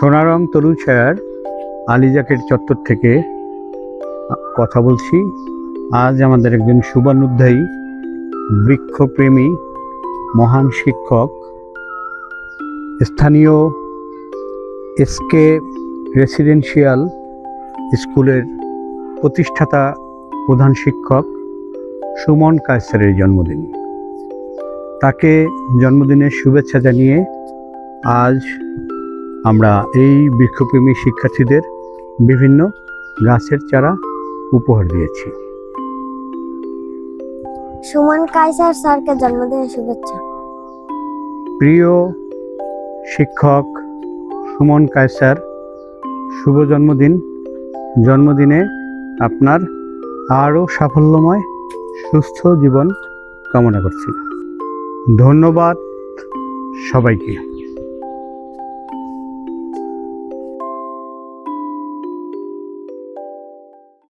সোনারং তরুছায়ার আলিজাকের চত্বর থেকে কথা বলছি। আজ আমাদের একজন শুভানুধ্যায়ী বৃক্ষপ্রেমী মহান শিক্ষক, স্থানীয় এসকে রেসিডেন্সিয়াল স্কুলের প্রতিষ্ঠাতা প্রধান শিক্ষক সুমন কায়সারের জন্মদিন। তাকে জন্মদিনের শুভেচ্ছা জানিয়ে আজ আমরা এই বৃক্ষপ্রেমী শিক্ষার্থীদের বিভিন্ন গাছের চারা উপহার দিয়েছি। সুমন কায়সার স্যারকে জন্মদিনের শুভেচ্ছা। প্রিয় শিক্ষক সুমন কায়সার, শুভ জন্মদিন। জন্মদিনে আপনার আরও সাফল্যময় সুস্থ জীবন কামনা করছি। ধন্যবাদ সবাইকে।